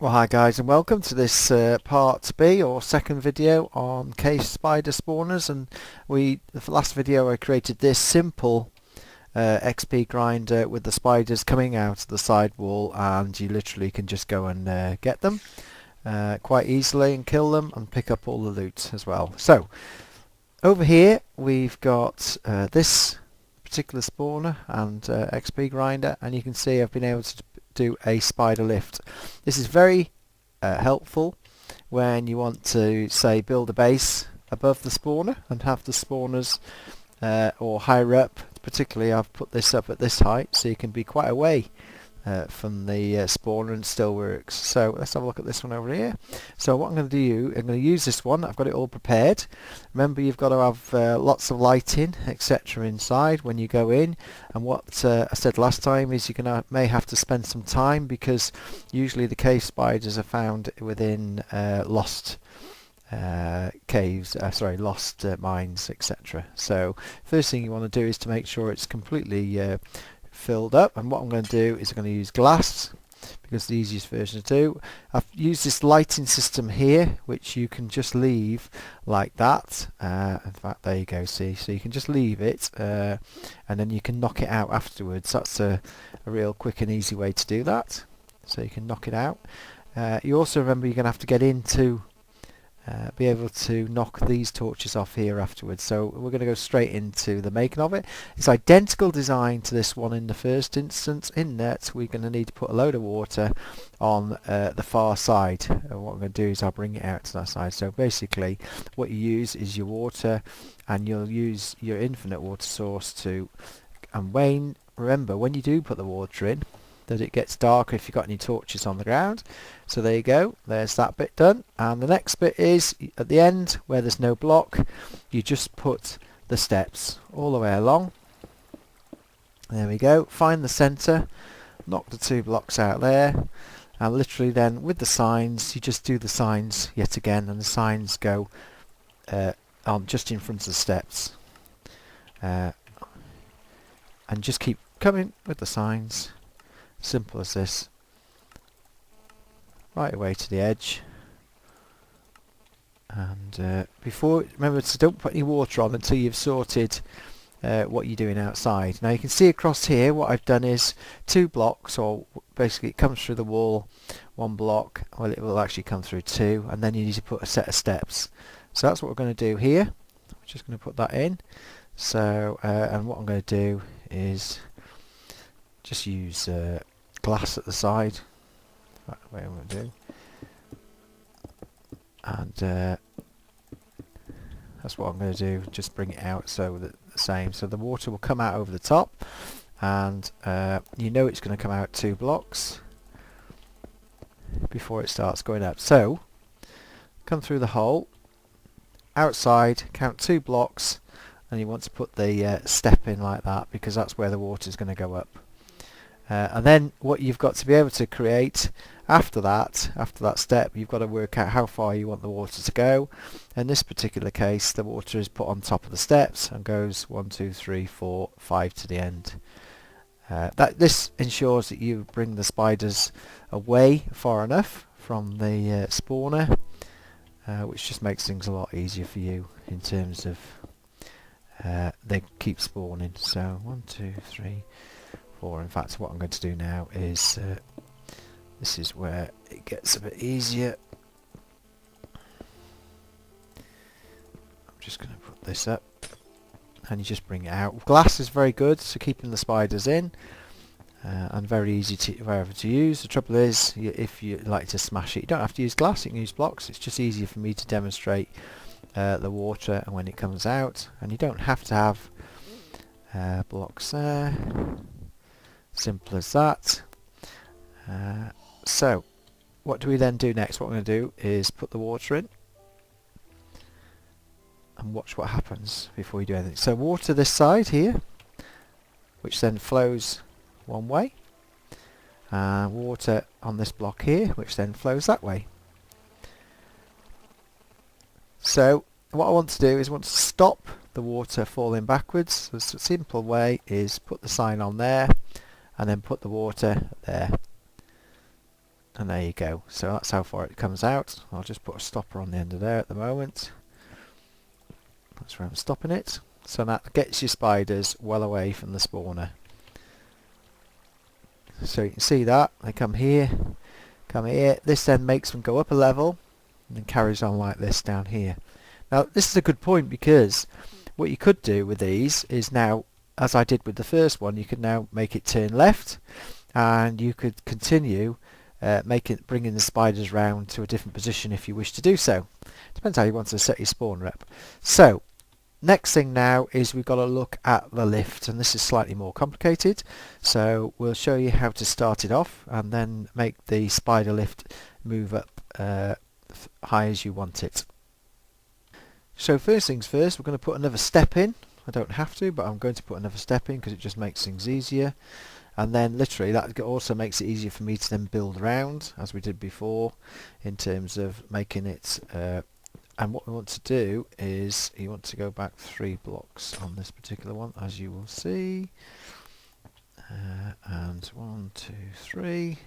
Well, hi guys, and welcome to this part B or second video on cave spider spawners. And the last video I created this simple XP grinder with the spiders coming out of the side wall, and you literally can just go and get them quite easily and kill them and pick up all the loot as well. So over here we've got this particular spawner and XP grinder, and you can see I've been able to do a spider lift. This is very helpful when you want to, say, build a base above the spawner and have the spawners or higher up. Particularly I've put this up at this height so you can be quite away from the spawner and still works. So let's have a look at this one over here. So what I'm going to do, I'm going to use this one. I've got it all prepared. Remember, you've got to have lots of lighting, etc. inside when you go in. And what I said last time is may have to spend some time, because usually the cave spiders are found within lost caves, lost mines, etc. So first thing you want to do is to make sure it's completely filled up, and what I'm going to do is I'm going to use glass, because it's the easiest version to do. I've used this lighting system here, which you can just leave like that. In fact, there you go, see, so you can just leave it and then you can knock it out afterwards. That's a real quick and easy way to do that, so you can knock it out. You also remember you're going to have to get into be able to knock these torches off here afterwards. So we're going to go straight into the making of it. It's identical design to this one in the first instance, in that we're going to need to put a load of water on the far side. What I'm going to do is I'll bring it out to that side. So basically what you use is your water, and you'll use your infinite water source to wane. Remember, when you do put the water in, that it gets darker if you've got any torches on the ground. So there you go, there's that bit done. And the next bit is at the end where there's no block, you just put the steps all the way along. There we go, find the centre, knock the two blocks out there, and literally then with the signs you just do the signs yet again, and the signs go on just in front of the steps, and just keep coming with the signs. Simple as this, right away to the edge. And remember to don't put any water on until you've sorted what you're doing outside. Now you can see across here what I've done is 2 blocks, or basically it comes through the wall 1 block. Well, it will actually come through 2, and then you need to put a set of steps. So that's what we're going to do here. I'm just going to put that in. So and what I'm going to do is just use glass at the side. That's the way I'm going to do. And that's what I'm going to do. Just bring it out so that the same. So the water will come out over the top, and you know it's going to come out 2 blocks before it starts going up. So come through the hole, outside, count 2 blocks, and you want to put the step in like that, because that's where the water is going to go up. And then what you've got to be able to create after that step, you've got to work out how far you want the water to go. In this particular case, the water is put on top of the steps and goes 1, 2, 3, 4, 5 to the end. This ensures that you bring the spiders away far enough from the spawner, which just makes things a lot easier for you in terms of they keep spawning. So 1, 2, 3, 4. In fact, what I'm going to do now is this is where it gets a bit easier. I'm just going to put this up, and you just bring it out. Glass is very good for keeping the spiders in, and very easy to use. The trouble is, if you like to smash it, you don't have to use glass, you can use blocks. It's just easier for me to demonstrate the water and when it comes out, and you don't have to have blocks there. Simple as that. So what do we then do next? What we're going to do is put the water in and watch what happens before we do anything. So water this side here, which then flows one way, and water on this block here, which then flows that way. So what I want to do is want to stop the water falling backwards. So the simple way is put the sign on there, and then put the water there. And there you go. So that's how far it comes out. I'll just put a stopper on the end of there at the moment. That's where I'm stopping it. So that gets your spiders well away from the spawner. So you can see that. They come here, come here. This then makes them go up a level and then carries on like this down here. Now this is a good point, because what you could do with these is now, as I did with the first one, you could now make it turn left, and you could continue bringing the spiders round to a different position if you wish to do so. Depends how you want to set your spawner up. So next thing now is we've got to look at the lift, and this is slightly more complicated, so we'll show you how to start it off and then make the spider lift move up high as you want it. So first things first, we're going to put another step in. I don't have to, but I'm going to put another step in because it just makes things easier. And then literally that also makes it easier for me to then build around, as we did before, in terms of making it. And what we want to do is you want to go back 3 blocks on this particular one, as you will see. And 1, 2, 3.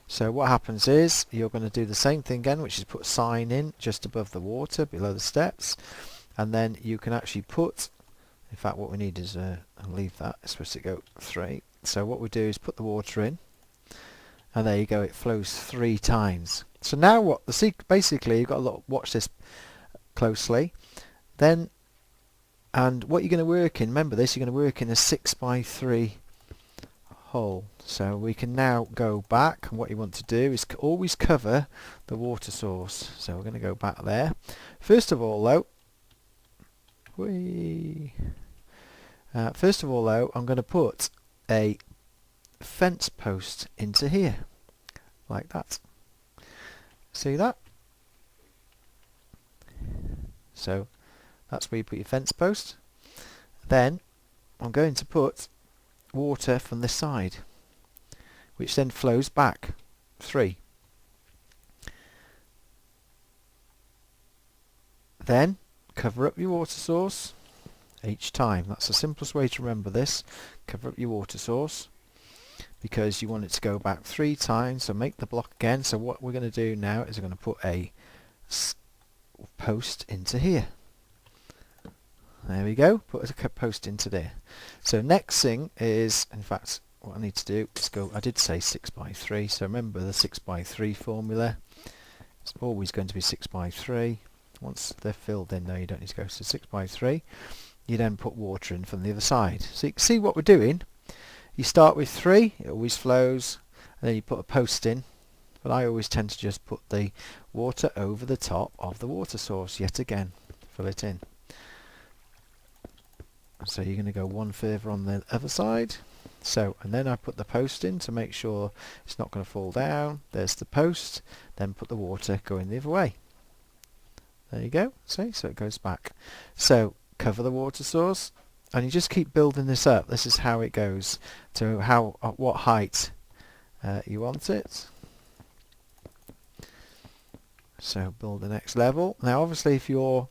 So what happens is you're going to do the same thing again, which is put a sign in just above the water, below the steps, and then you can actually put, in fact what we need is, I'll leave that, it's supposed to go 3. So what we do is put the water in, and there you go, it flows 3 times. So now what, basically you've got to watch this closely, then, and what you're going to work in, remember this, you're going to work in a 6x3 hole. So we can now go back, and what you want to do is always cover the water source. So we're going to go back there. First of all though, I'm going to put a fence post into here, like that. See that? So that's where you put your fence post. Then I'm going to put water from this side, which then flows back 3. Then cover up your water source each time. That's the simplest way to remember this. Cover up your water source, because you want it to go back 3 times. So make the block again. So what we're going to do now is we're going to put a post into here. There we go, put a post into there. So next thing is, in fact what I need to do is go, I did say 6x3, so remember the 6x3 formula. It's always going to be 6x3. Once they're filled in, no, you don't need to go to 6x3. You then put water in from the other side. So you can see what we're doing. You start with 3, it always flows, and then you put a post in. But I always tend to just put the water over the top of the water source yet again. Fill it in. So you're going to go one further on the other side. So, and then I put the post in to make sure it's not going to fall down. There's the post. Then put the water going the other way. There you go. See, so it goes back. So cover the water source, and you just keep building this up. This is how it goes to what height you want it. So build the next level. Now obviously if you're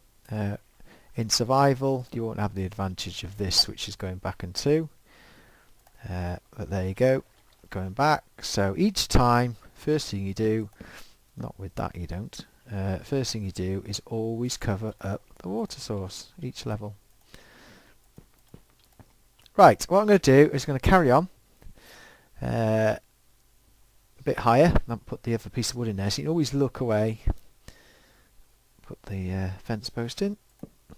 in survival you won't have the advantage of this, which is going back and 2, but there you go, going back. So each time, first thing you do, not with that you don't, first thing you do is always cover up the water source each level. Right, what I'm going to do is going to carry on a bit higher and put the other piece of wood in there, so you can always look away. Put the fence post in.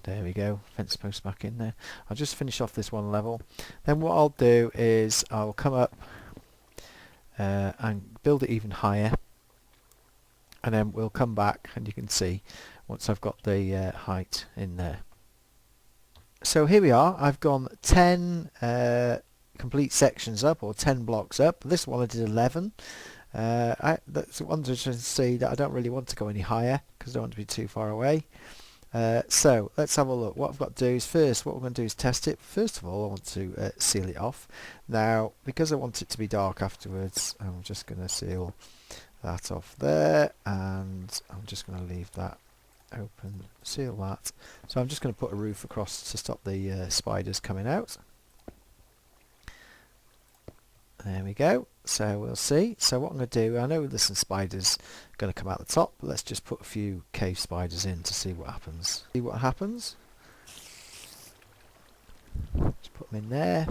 There we go, fence post back in there. I'll just finish off this one level. Then what I'll do is I'll come up and build it even higher, and then we'll come back and you can see once I've got the height in there. So here we are, I've gone 10 complete sections up, or 10 blocks up. This one I did 11. That's one to see that I don't really want to go any higher because I don't want to be too far away. So let's have a look. What I've got to do is first, what we're going to do is test it. First of all I want to seal it off. Now because I want it to be dark afterwards, I'm just going to seal that off there, and I'm just going to leave that open, seal that. So I'm just going to put a roof across to stop the spiders coming out. There we go. So we'll see. So what I'm going to do, I know there's some spiders going to come out the top, but let's just put a few cave spiders in to see what happens. See what happens. Just put them in there.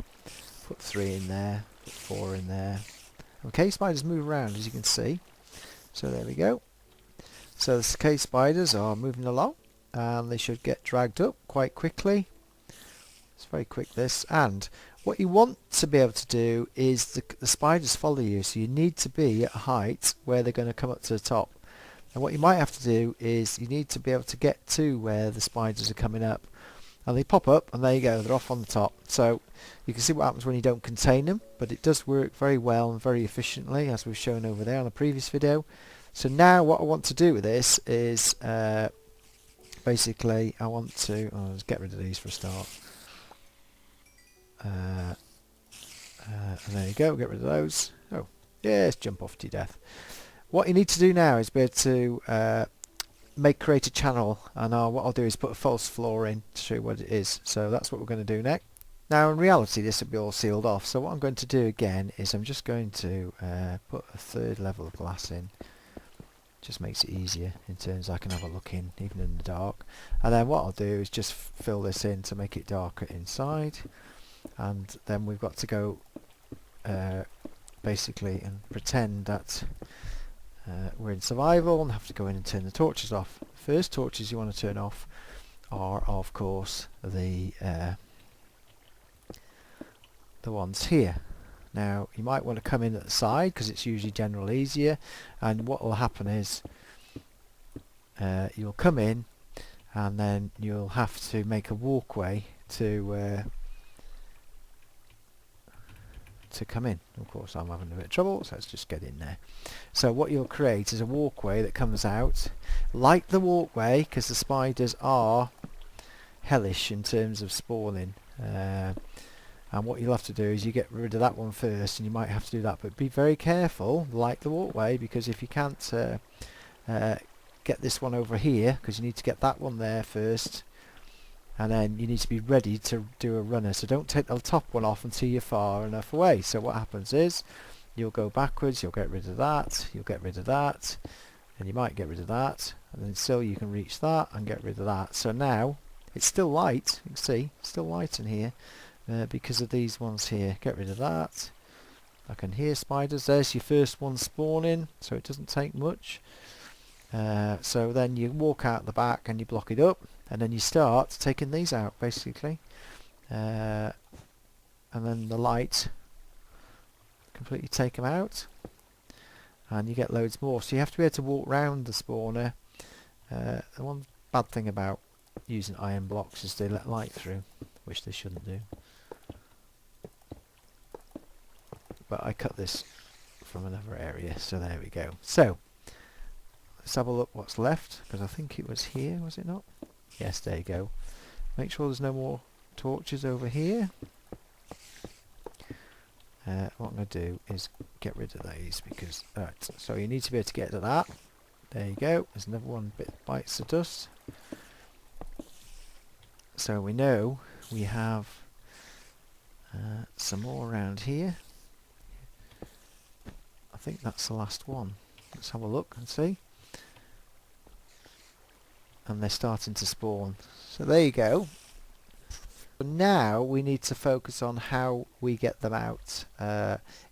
Put 3 in there. Put 4 in there. And cave spiders move around, as you can see. So there we go. So the cave spiders are moving along, and they should get dragged up quite quickly. It's very quick, this. And what you want to be able to do is the spiders follow you, so you need to be at a height where they're going to come up to the top. And what you might have to do is you need to be able to get to where the spiders are coming up. And they pop up, and there you go, they're off on the top. So you can see what happens when you don't contain them, but it does work very well and very efficiently, as we've shown over there on the previous video. So now what I want to do with this is basically I want to let's get rid of these for a start. And there you go, get rid of those. Oh, yes, jump off to your death. What you need to do now is be able to create a channel, and what I'll do is put a false floor in to show you what it is. So that's what we're going to do next. Now in reality this will be all sealed off, so what I'm going to do again is I'm just going to put a 3rd level of glass in. Just makes it easier in terms I can have a look in even in the dark. And then what I'll do is just fill this in to make it darker inside. And then we've got to go basically and pretend that we're in survival and have to go in and turn the torches off. The first torches you want to turn off are of course the ones here. Now you might want to come in at the side because it's usually generally easier, and what will happen is you'll come in and then you'll have to make a walkway to come in. Of course I'm having a bit of trouble, so let's just get in there. So what you'll create is a walkway that comes out like the walkway, because the spiders are hellish in terms of spawning. And what you'll have to do is you get rid of that one first, and you might have to do that, but be very careful like the walkway, because if you can't get this one over here, because you need to get that one there first, and then you need to be ready to do a runner, so don't take the top one off until you're far enough away. So what happens is you'll go backwards, you'll get rid of that, you'll get rid of that, and you might get rid of that, and then still you can reach that and get rid of that. So now it's still light, you can see still light in here because of these ones here. Get rid of that. I can hear spiders. There's your first one spawning, so it doesn't take much. So then you walk out the back and you block it up, and then you start taking these out basically, and then the light completely take them out, and you get loads more. So you have to be able to walk round the spawner. The one bad thing about using iron blocks is they let light through, which they shouldn't do. But I cut this from another area, so there we go. So let's have a look what's left, because I think it was here, was it not? Yes, there you go. Make sure there's no more torches over here. What I'm going to do is get rid of these, because right, so you need to be able to get to that. There you go. There's another one bit bites the dust. So we know we have some more around here. I think that's the last one. Let's have a look and see. And they're starting to spawn. So there you go. But now we need to focus on how we get them out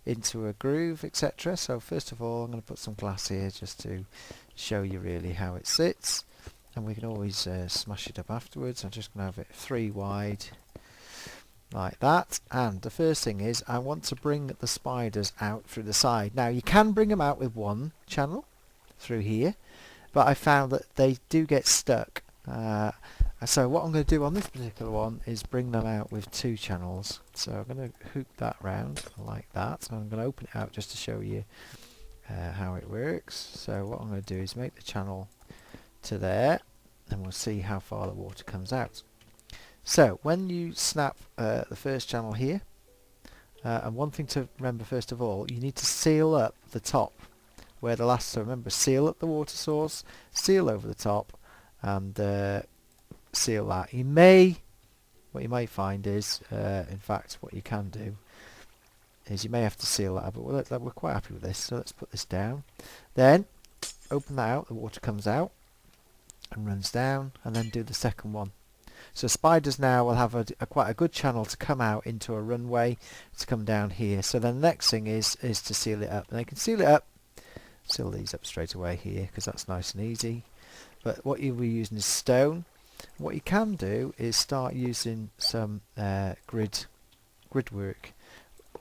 into a groove, etc. So first of all I'm going to put some glass here just to show you really how it sits, and we can always smash it up afterwards. I'm just going to have it 3 wide like that. And the first thing is I want to bring the spiders out through the side. Now you can bring them out with one channel through here, but I found that they do get stuck. So what I'm going to do on this particular one is bring them out with 2 channels. So I'm going to hoop that round like that, and I'm going to open it out just to show you how it works. So what I'm going to do is make the channel to there, and we'll see how far the water comes out. So when you snap the first channel here, and one thing to remember first of all, you need to seal up the top where the last, so remember, seal up the water source, seal over the top, and seal that. What you may find is, in fact what you can do is you may have to seal that, but we're quite happy with this, so let's put this down. Then open that out, the water comes out and runs down, and then do the second one. So spiders now will have quite a good channel to come out into a runway to come down here. So then the next thing is to seal it up, and they can seal it up, seal these up straight away here because that's nice and easy. But what you'll be using is stone. What you can do is start using some grid work.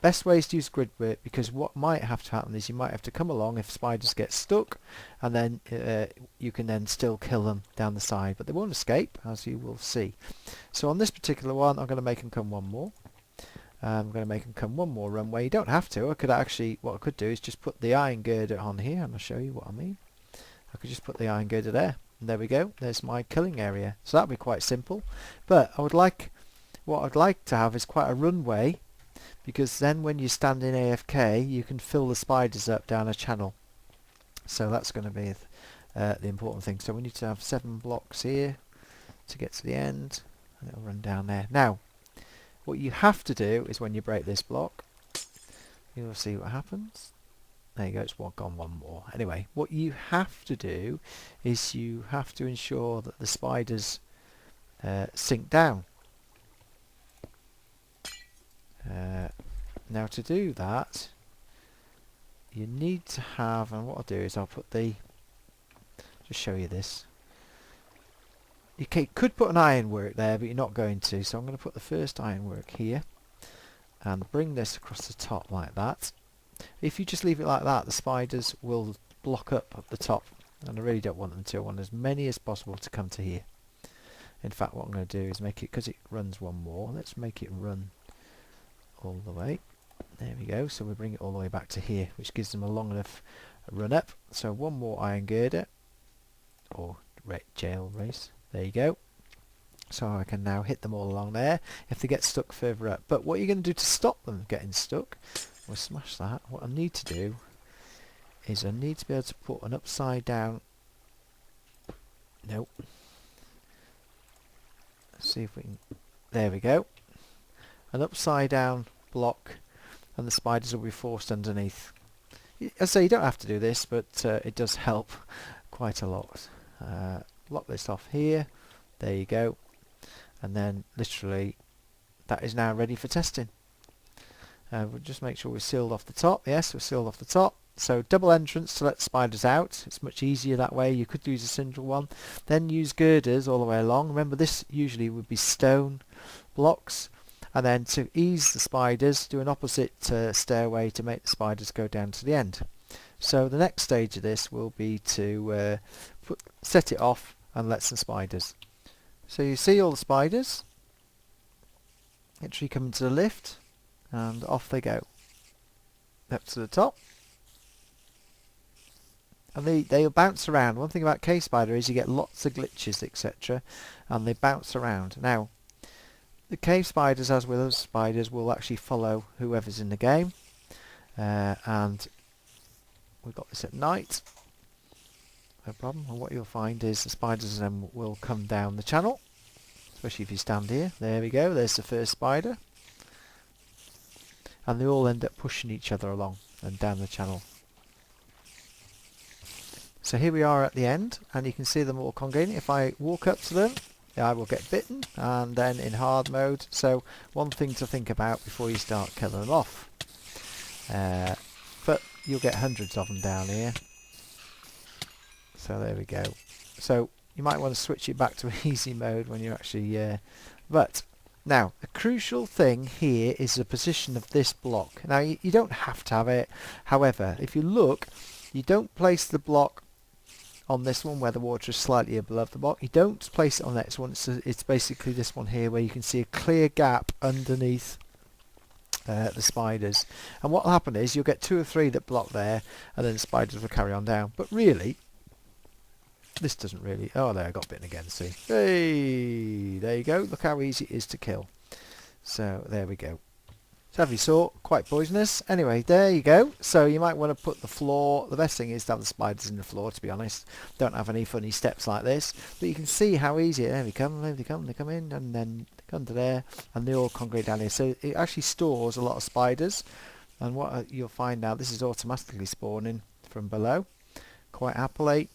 Best way is to use grid work, because what might have to happen is you might have to come along if spiders get stuck, and then you can then still kill them down the side, but they won't escape, as you will see. So on this particular one, I'm going to make them come one more. I'm going to make them come one more runway. You don't have to. I could actually, what I could do is just put the iron girder on here, and I'll show you what I mean. I could just put the iron girder there, and there we go. There's my killing area. So that'd be quite simple. But what I'd like to have is quite a runway, because then when you stand in AFK you can fill the spiders up down a channel. So that's going to be the important thing. So we need to have 7 blocks here to get to the end, and it'll run down there. Now what you have to do is when you break this block, you'll see what happens. There you go, it's gone one more. Anyway, what you have to do is you have to ensure that the spiders sink down. Now to do that you need to have, and what I'll do is I'll put just show you this. You could put an ironwork there, but you're not going to, so I'm going to put the first ironwork here and bring this across the top like that. If you just leave it like that, the spiders will block up at the top, and I really don't want them to. I want as many as possible to come to here. In fact, what I'm going to do is make it, because it runs one more, let's make it run all the way. There we go. So we bring it all the way back to here, which gives them a long enough run up. So one more iron girder, or jail race. There you go. So I can now hit them all along there if they get stuck further up. But what you're going to do to stop them getting stuck, we'll smash that. What I need to do is I need to be able to put an upside down. Nope. Let's see if we can. There we go. An upside down block, and the spiders will be forced underneath. I say you don't have to do this, but it does help quite a lot. Lock this off here. There you go. And then literally that is now ready for testing. We'll just make sure we're sealed off the top. Yes, we're sealed off the top. So double entrance to let spiders out. It's much easier that way. You could use a single one. Then use girders all the way along. Remember, this usually would be stone blocks. And then to ease the spiders, do an opposite stairway to make the spiders go down to the end. So the next stage of this will be to set it off and let some spiders. So you see all the spiders actually come into the lift, and off they go up to the top, and they'll bounce around. One thing about cave spider is you get lots of glitches, etc., and they bounce around. Now the cave spiders, as with other spiders, will actually follow whoever's in the game, and we've got this at night, no problem. And what you'll find is the spiders then will come down the channel, especially if you stand here. There we go, there's the first spider, and they all end up pushing each other along and down the channel. So here we are at the end, and you can see them all congregating. If I walk up to them, I will get bitten, and then in hard mode. So one thing to think about before you start killing them off. But you'll get hundreds of them down here. So there we go. So you might want to switch it back to easy mode when you're actually... but now the crucial thing here is the position of this block. Now you don't have to have it. However, if you look, you don't place the block on this one where the water is slightly above the block. You don't place it on that one. It's basically this one here where you can see a clear gap underneath the spiders. And what will happen is you'll get 2 or 3 that block there, and then the spiders will carry on down. But really, this doesn't really... Oh, there, I got bitten again, see. Hey, there you go. Look how easy it is to kill. So, there we go. So, as you saw, quite poisonous. Anyway, there you go. So, you might want to put the floor... The best thing is to have the spiders in the floor, to be honest. Don't have any funny steps like this. But you can see how easy... There they come, they come in, and then they come to there, and they all congregate down here. So, it actually stores a lot of spiders. And what you'll find now, this is automatically spawning from below quite happily,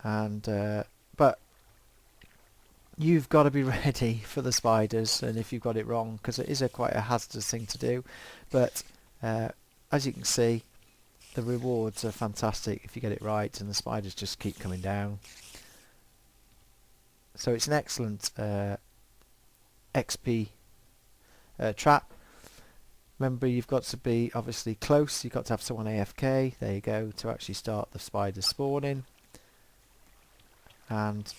and but you've got to be ready for the spiders, and if you've got it wrong, because it is quite a hazardous thing to do, but as you can see, the rewards are fantastic if you get it right, and the spiders just keep coming down. So it's an excellent XP trap. Remember, you've got to be obviously close, you've got to have someone AFK, there you go, to actually start the spiders spawning. And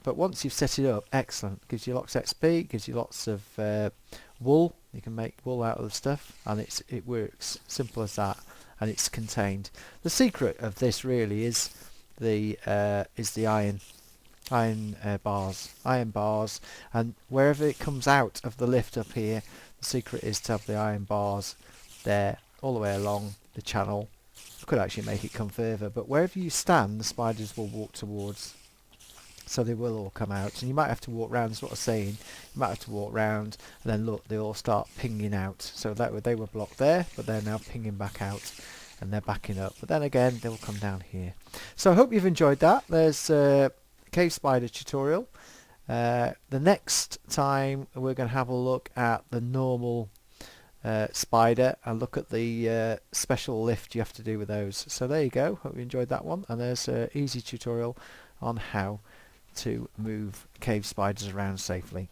but once you've set it up, excellent, gives you lots of XP, gives you lots of wool, you can make wool out of the stuff, and it works, simple as that, and it's contained. The secret of this really is the iron bars, and wherever it comes out of the lift up here, the secret is to have the iron bars there all the way along the channel. I could actually make it come further, but wherever you stand, the spiders will walk towards, so they will all come out, and you might have to walk round, is what I'm saying. You might have to walk round, and then look, they all start pinging out. So that they were blocked there, but they're now pinging back out, and they're backing up, but then again they will come down here. So I hope you've enjoyed that. There's cave spider tutorial. The next time we're going to have a look at the normal spider and look at the special lift you have to do with those. So there you go, hope you enjoyed that one, and there's an easy tutorial on how to move cave spiders around safely.